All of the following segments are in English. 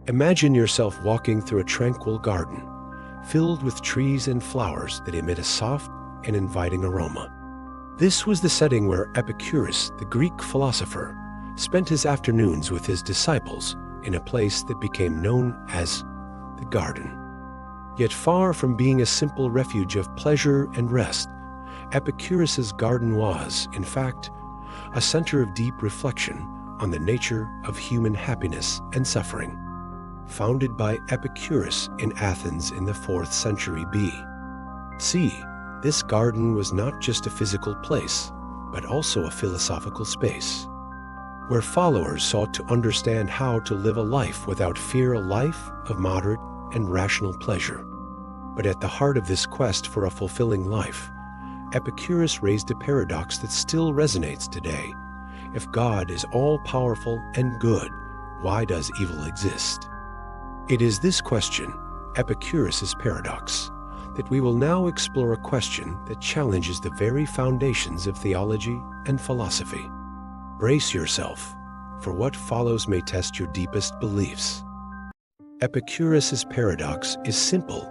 Imagine yourself walking through a tranquil garden, filled with trees and flowers that emit a soft and inviting aroma. This was the setting where Epicurus, the Greek philosopher, spent his afternoons with his disciples in a place that became known as the Garden. Yet far from being a simple refuge of pleasure and rest, Epicurus's garden was, in fact, a center of deep reflection on the nature of human happiness and suffering. Founded by Epicurus in Athens in the 4th century B.C., this garden was not just a physical place, but also a philosophical space, where followers sought to understand how to live a life without fear, a life of moderate and rational pleasure. But at the heart of this quest for a fulfilling life, Epicurus raised a paradox that still resonates today. If God is all-powerful and good, why does evil exist? It is this question, Epicurus's paradox, that we will now explore, a question that challenges the very foundations of theology and philosophy. Brace yourself, for what follows may test your deepest beliefs. Epicurus's paradox is simple,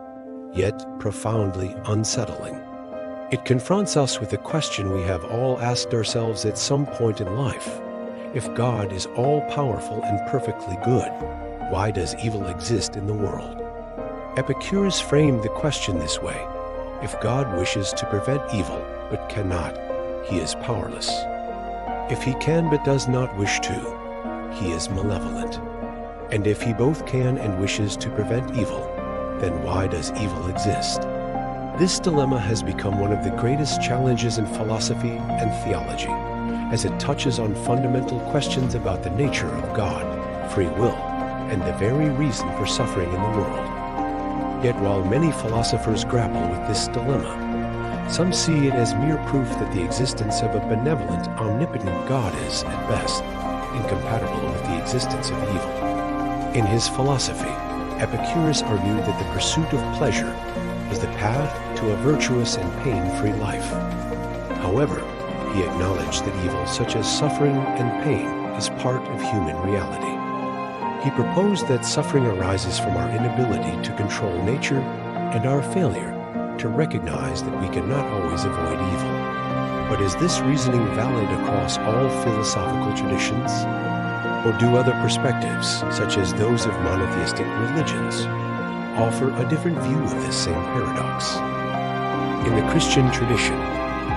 yet profoundly unsettling. It confronts us with a question we have all asked ourselves at some point in life. If God is all-powerful and perfectly good, why does evil exist in the world? Epicurus framed the question this way: if God wishes to prevent evil but cannot, he is powerless. If he can but does not wish to, he is malevolent. And if he both can and wishes to prevent evil, then why does evil exist? This dilemma has become one of the greatest challenges in philosophy and theology, as it touches on fundamental questions about the nature of God, free will, and the very reason for suffering in the world. Yet while many philosophers grapple with this dilemma, some see it as mere proof that the existence of a benevolent, omnipotent God is, at best, incompatible with the existence of evil. In his philosophy, Epicurus argued that the pursuit of pleasure is the path to a virtuous and pain-free life. However, he acknowledged that evil such as suffering and pain is part of human reality. He proposed that suffering arises from our inability to control nature and our failure to recognize that we cannot always avoid evil. But is this reasoning valid across all philosophical traditions? Or do other perspectives, such as those of monotheistic religions, offer a different view of this same paradox? In the Christian tradition,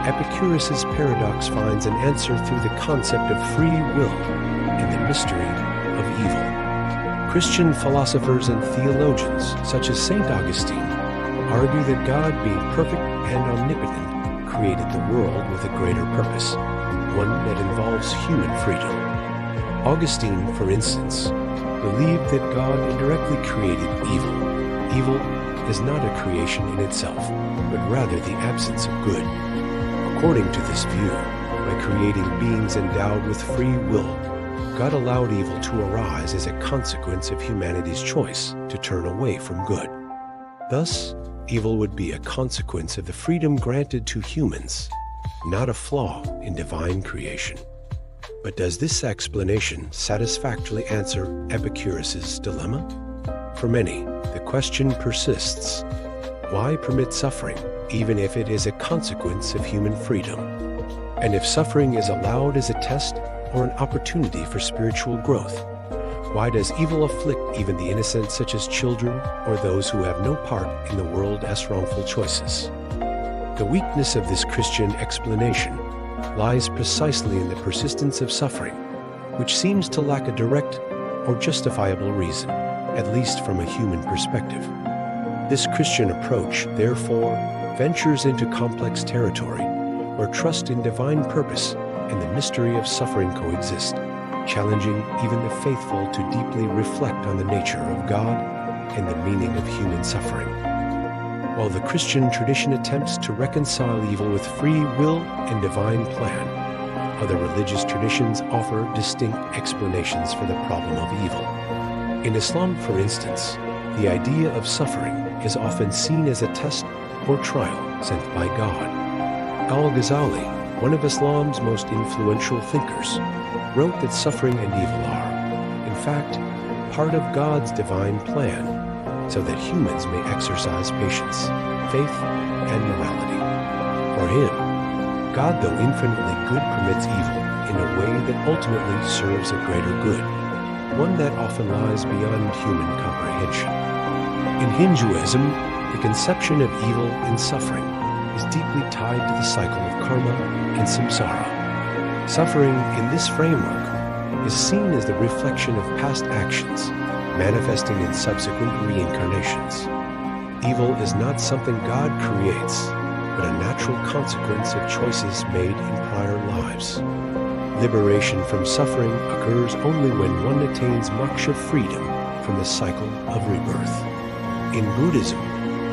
Epicurus's paradox finds an answer through the concept of free will and the mystery of evil. Christian philosophers and theologians, such as St. Augustine, argue that God, being perfect and omnipotent, created the world with a greater purpose, one that involves human freedom. Augustine, for instance, believed that God indirectly created evil. Evil is not a creation in itself, but rather the absence of good. According to this view, by creating beings endowed with free will, God allowed evil to arise as a consequence of humanity's choice to turn away from good. Thus, evil would be a consequence of the freedom granted to humans, not a flaw in divine creation. But does this explanation satisfactorily answer Epicurus's dilemma? For many, the question persists: why permit suffering, even if it is a consequence of human freedom? And if suffering is allowed as a test or an opportunity for spiritual growth, why does evil afflict even the innocent, such as children or those who have no part in the world as wrongful choices? The weakness of this Christian explanation lies precisely in the persistence of suffering, which seems to lack a direct or justifiable reason, at least from a human perspective. This Christian approach, therefore, ventures into complex territory where trust in divine purpose and the mystery of suffering coexist, challenging even the faithful to deeply reflect on the nature of God and the meaning of human suffering. While the Christian tradition attempts to reconcile evil with free will and divine plan, other religious traditions offer distinct explanations for the problem of evil. In Islam, for instance, the idea of suffering is often seen as a test or trial sent by God. Al-Ghazali, one of Islam's most influential thinkers, wrote that suffering and evil are, in fact, part of God's divine plan, so that humans may exercise patience, faith, and morality. For him, God, though infinitely good, permits evil in a way that ultimately serves a greater good, one that often lies beyond human comprehension. In Hinduism, the conception of evil and suffering is deeply tied to the cycle of karma and samsara. Suffering in this framework is seen as the reflection of past actions, manifesting in subsequent reincarnations. Evil is not something God creates, but a natural consequence of choices made in prior lives. Liberation from suffering occurs only when one attains moksha, freedom from the cycle of rebirth. In Buddhism,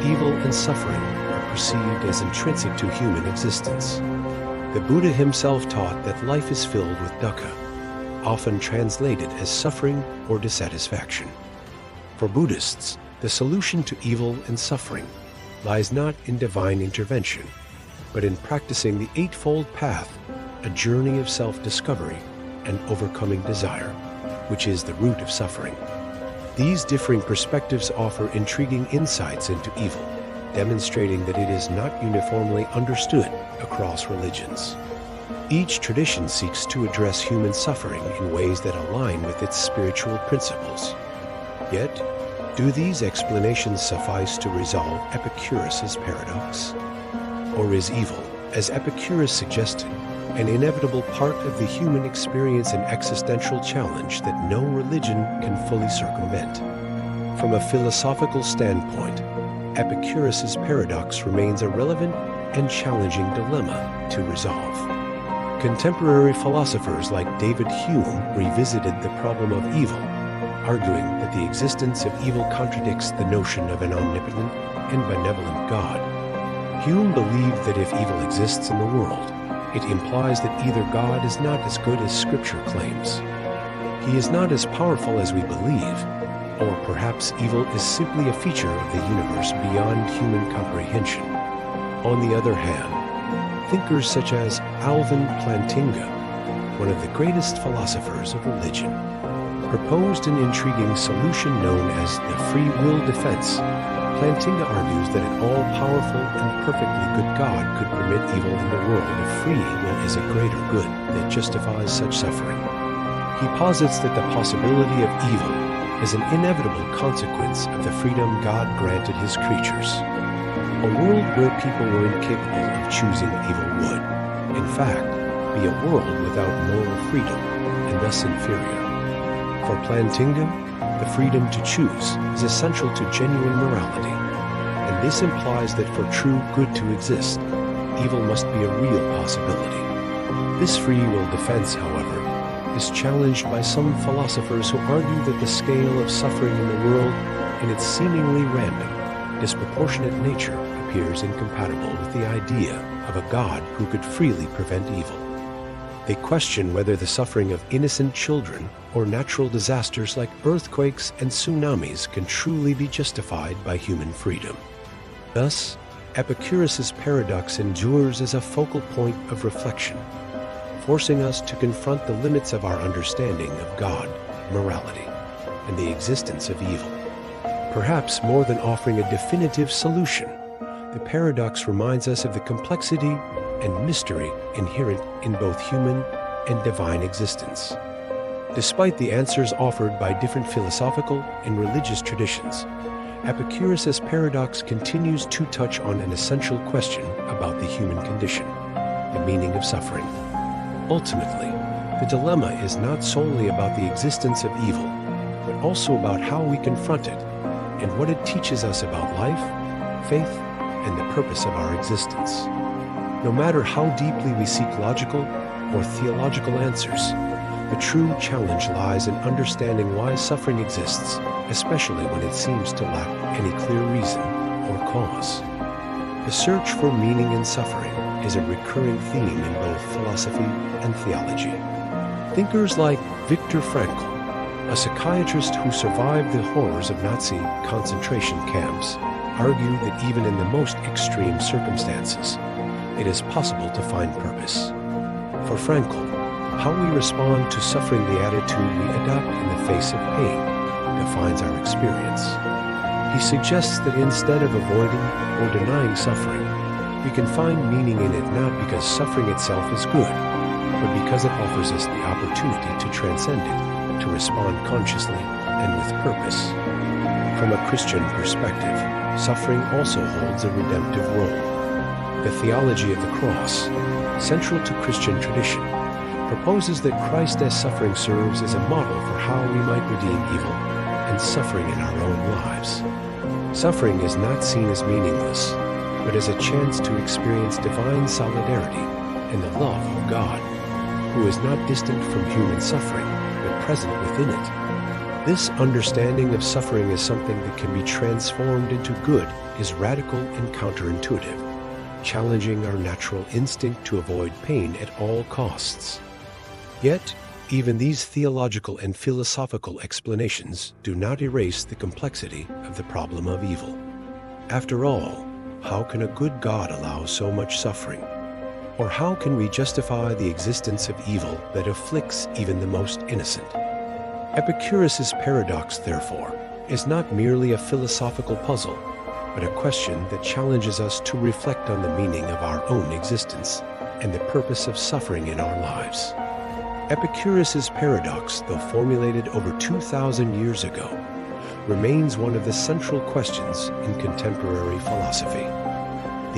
evil and suffering are perceived as intrinsic to human existence. The Buddha himself taught that life is filled with dukkha, often translated as suffering or dissatisfaction. For Buddhists, the solution to evil and suffering lies not in divine intervention, but in practicing the Eightfold Path, a journey of self-discovery and overcoming desire, which is the root of suffering. These differing perspectives offer intriguing insights into evil, demonstrating that it is not uniformly understood across religions. Each tradition seeks to address human suffering in ways that align with its spiritual principles. Yet, do these explanations suffice to resolve Epicurus's paradox? Or is evil, as Epicurus suggested, an inevitable part of the human experience and existential challenge that no religion can fully circumvent? From a philosophical standpoint, Epicurus's paradox remains a relevant and challenging dilemma to resolve. Contemporary philosophers like David Hume revisited the problem of evil, arguing that the existence of evil contradicts the notion of an omnipotent and benevolent God. Hume believed that if evil exists in the world, it implies that either God is not as good as Scripture claims, he is not as powerful as we believe, or perhaps evil is simply a feature of the universe beyond human comprehension. On the other hand, thinkers such as Alvin Plantinga, one of the greatest philosophers of religion, proposed an intriguing solution known as the free will defense. Plantinga argues that an all-powerful and perfectly good God could permit evil in the world if free will is a greater good that justifies such suffering. He posits that the possibility of evil is an inevitable consequence of the freedom God granted his creatures. A world where people were incapable of choosing evil would, in fact, be a world without moral freedom and thus inferior. For Plantinga, the freedom to choose is essential to genuine morality, and this implies that for true good to exist, evil must be a real possibility. This free will defense, however, is challenged by some philosophers who argue that the scale of suffering in the world and its seemingly random, disproportionate nature appears incompatible with the idea of a God who could freely prevent evil. They question whether the suffering of innocent children or natural disasters like earthquakes and tsunamis can truly be justified by human freedom. Thus, Epicurus's paradox endures as a focal point of reflection, forcing us to confront the limits of our understanding of God, morality, and the existence of evil. Perhaps more than offering a definitive solution, the paradox reminds us of the complexity and mystery inherent in both human and divine existence. Despite the answers offered by different philosophical and religious traditions, Epicurus's paradox continues to touch on an essential question about the human condition, the meaning of suffering. Ultimately, the dilemma is not solely about the existence of evil, but also about how we confront it and what it teaches us about life, faith, and the purpose of our existence. No matter how deeply we seek logical or theological answers, the true challenge lies in understanding why suffering exists, especially when it seems to lack any clear reason or cause. The search for meaning in suffering is a recurring theme in both philosophy and theology. Thinkers like Viktor Frankl, a psychiatrist who survived the horrors of Nazi concentration camps, argue that even in the most extreme circumstances, it is possible to find purpose. For Frankl, how we respond to suffering, the attitude we adopt in the face of pain, defines our experience. He suggests that instead of avoiding or denying suffering, we can find meaning in it not because suffering itself is good, but because it offers us the opportunity to transcend it, to respond consciously and with purpose. From a Christian perspective, suffering also holds a redemptive role. The theology of the cross, central to Christian tradition, proposes that Christ as suffering serves as a model for how we might redeem evil and suffering in our own lives. Suffering is not seen as meaningless, but as a chance to experience divine solidarity and the love of God, who is not distant from human suffering, but present within it. This understanding of suffering as something that can be transformed into good is radical and counterintuitive, challenging our natural instinct to avoid pain at all costs. Yet, even these theological and philosophical explanations do not erase the complexity of the problem of evil. After all, how can a good God allow so much suffering? Or how can we justify the existence of evil that afflicts even the most innocent? Epicurus's paradox, therefore, is not merely a philosophical puzzle, but a question that challenges us to reflect on the meaning of our own existence and the purpose of suffering in our lives. Epicurus's paradox, though formulated over 2,000 years ago, remains one of the central questions in contemporary philosophy.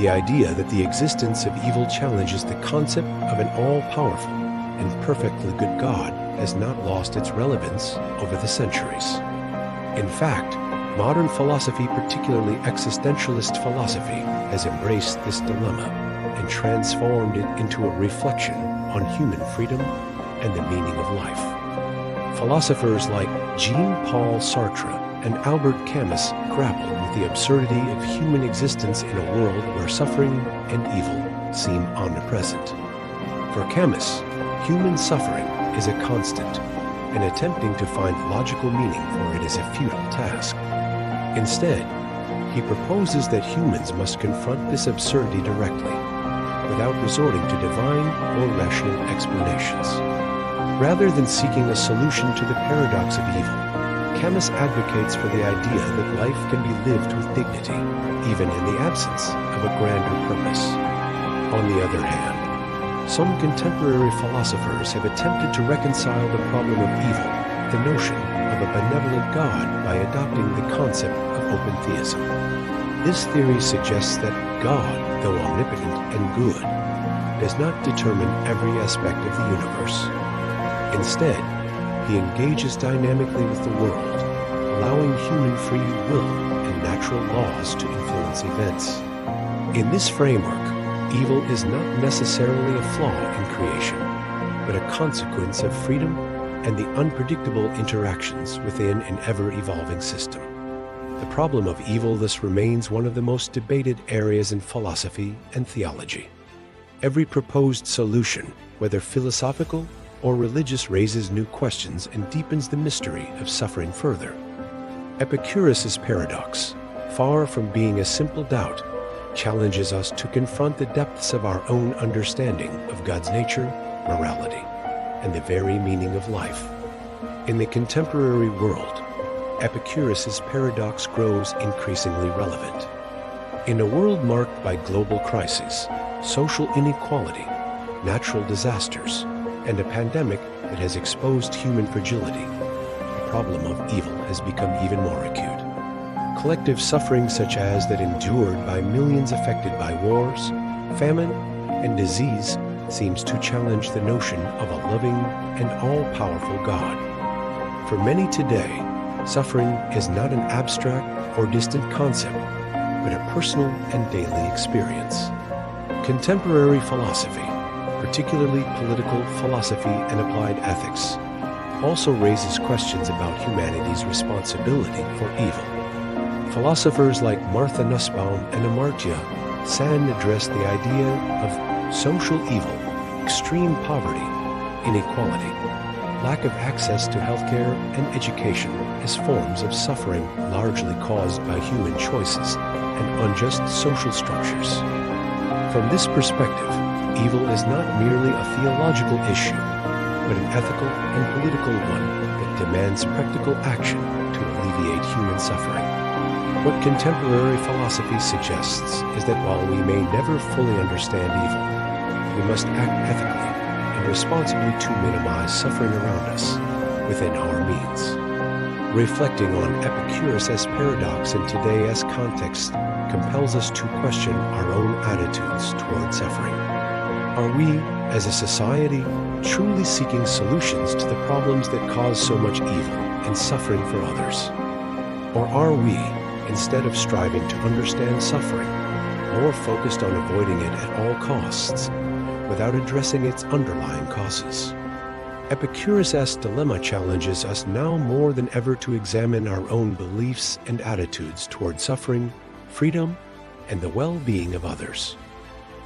The idea that the existence of evil challenges the concept of an all-powerful and perfectly good God has not lost its relevance over the centuries. In fact, modern philosophy, particularly existentialist philosophy, has embraced this dilemma and transformed it into a reflection on human freedom and the meaning of life. Philosophers like Jean-Paul Sartre and Albert Camus grappled with the absurdity of human existence in a world where suffering and evil seem omnipresent. For Camus, human suffering is a constant, and attempting to find logical meaning for it is a futile task. Instead, he proposes that humans must confront this absurdity directly, without resorting to divine or rational explanations. Rather than seeking a solution to the paradox of evil, Camus advocates for the idea that life can be lived with dignity, even in the absence of a grander purpose. On the other hand, some contemporary philosophers have attempted to reconcile the problem of evil with the notion of a benevolent God by adopting the concept of open theism. This theory suggests that God, though omnipotent and good, does not determine every aspect of the universe. Instead, he engages dynamically with the world, allowing human free will and natural laws to influence events. In this framework, evil is not necessarily a flaw in creation, but a consequence of freedom and the unpredictable interactions within an ever-evolving system. The problem of evil thus remains one of the most debated areas in philosophy and theology. Every proposed solution, whether philosophical or religious, raises new questions and deepens the mystery of suffering further. Epicurus's paradox, far from being a simple doubt, challenges us to confront the depths of our own understanding of God's nature, morality, and the very meaning of life. In the contemporary world, Epicurus's paradox grows increasingly relevant. In a world marked by global crises, social inequality, natural disasters, and a pandemic that has exposed human fragility, the problem of evil has become even more acute. Collective suffering such as that endured by millions affected by wars, famine, and disease seems to challenge the notion of a loving and all-powerful God. For many today, suffering is not an abstract or distant concept, but a personal and daily experience. Contemporary philosophy, particularly political philosophy and applied ethics, also raises questions about humanity's responsibility for evil. Philosophers like Martha Nussbaum and Amartya Sen address the idea of social evil, extreme poverty, inequality, lack of access to healthcare and education as forms of suffering largely caused by human choices and unjust social structures. From this perspective, evil is not merely a theological issue, but an ethical and political one that demands practical action to alleviate human suffering. What contemporary philosophy suggests is that while we may never fully understand evil, we must act ethically and responsibly to minimize suffering around us within our means. Reflecting on Epicurus' paradox in today's context compels us to question our own attitudes toward suffering. Are we, as a society, truly seeking solutions to the problems that cause so much evil and suffering for others? Or are we, instead of striving to understand suffering, more focused on avoiding it at all costs, without addressing its underlying causes? Epicurus' dilemma challenges us now more than ever to examine our own beliefs and attitudes toward suffering, freedom, and the well-being of others.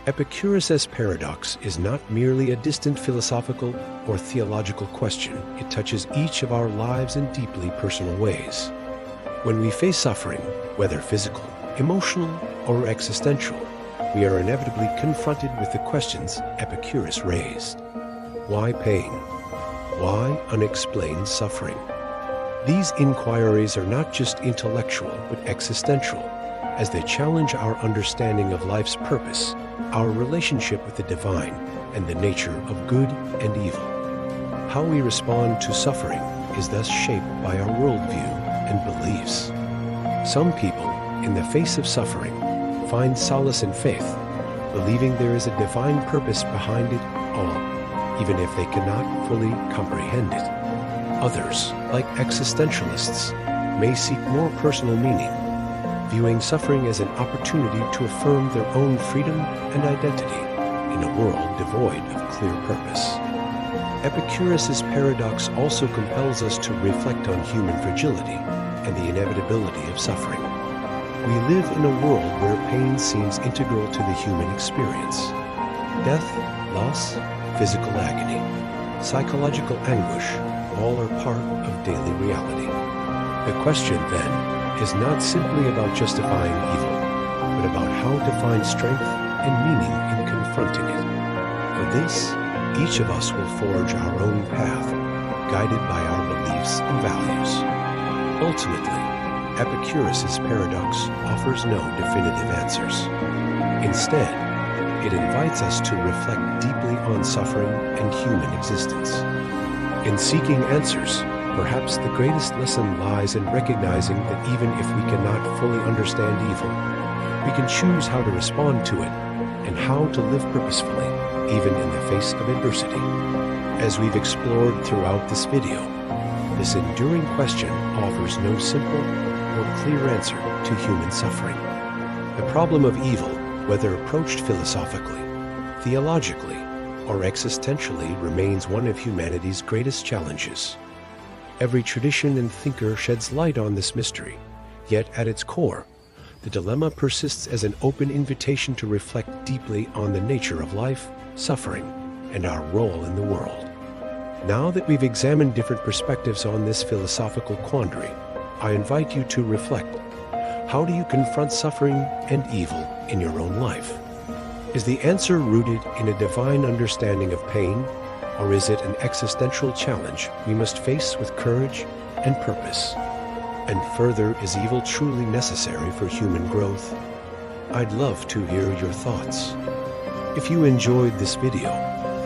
Epicurus' paradox is not merely a distant philosophical or theological question. It touches each of our lives in deeply personal ways. When we face suffering, whether physical, emotional, or existential, we are inevitably confronted with the questions Epicurus raised. Why pain? Why unexplained suffering? These inquiries are not just intellectual but existential, as they challenge our understanding of life's purpose, our relationship with the divine, and the nature of good and evil. How we respond to suffering is thus shaped by our worldview and beliefs. Some people, in the face of suffering, find solace in faith, believing there is a divine purpose behind it all, even if they cannot fully comprehend it. Others, like existentialists, may seek more personal meaning, viewing suffering as an opportunity to affirm their own freedom and identity in a world devoid of clear purpose. Epicurus' paradox also compels us to reflect on human fragility and the inevitability of suffering. We live in a world where pain seems integral to the human experience. Death, loss, physical agony, psychological anguish, all are part of daily reality. The question, then, is not simply about justifying evil, but about how to find strength and meaning in confronting it. For this, each of us will forge our own path, guided by our beliefs and values. Ultimately, Epicurus' paradox offers no definitive answers. Instead, it invites us to reflect deeply on suffering and human existence. In seeking answers, perhaps the greatest lesson lies in recognizing that even if we cannot fully understand evil, we can choose how to respond to it and how to live purposefully, even in the face of adversity. As we've explored throughout this video, this enduring question offers no simple or clear answer to human suffering. The problem of evil, whether approached philosophically, theologically, or existentially, remains one of humanity's greatest challenges. Every tradition and thinker sheds light on this mystery, yet at its core, the dilemma persists as an open invitation to reflect deeply on the nature of life, suffering, and our role in the world. Now that we've examined different perspectives on this philosophical quandary, I invite you to reflect. How do you confront suffering and evil in your own life? Is the answer rooted in a divine understanding of pain, or is it an existential challenge we must face with courage and purpose? And further, is evil truly necessary for human growth? I'd love to hear your thoughts. If you enjoyed this video,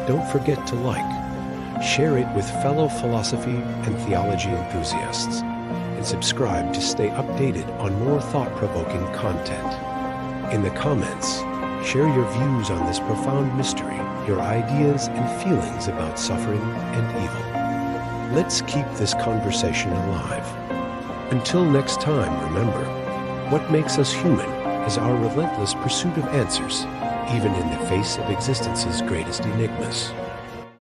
don't forget to like, share it with fellow philosophy and theology enthusiasts, and subscribe to stay updated on more thought-provoking content. In the comments, share your views on this profound mystery, your ideas and feelings about suffering and evil. Let's keep this conversation alive. Until next time, remember, what makes us human is our relentless pursuit of answers, even in the face of existence's greatest enigmas.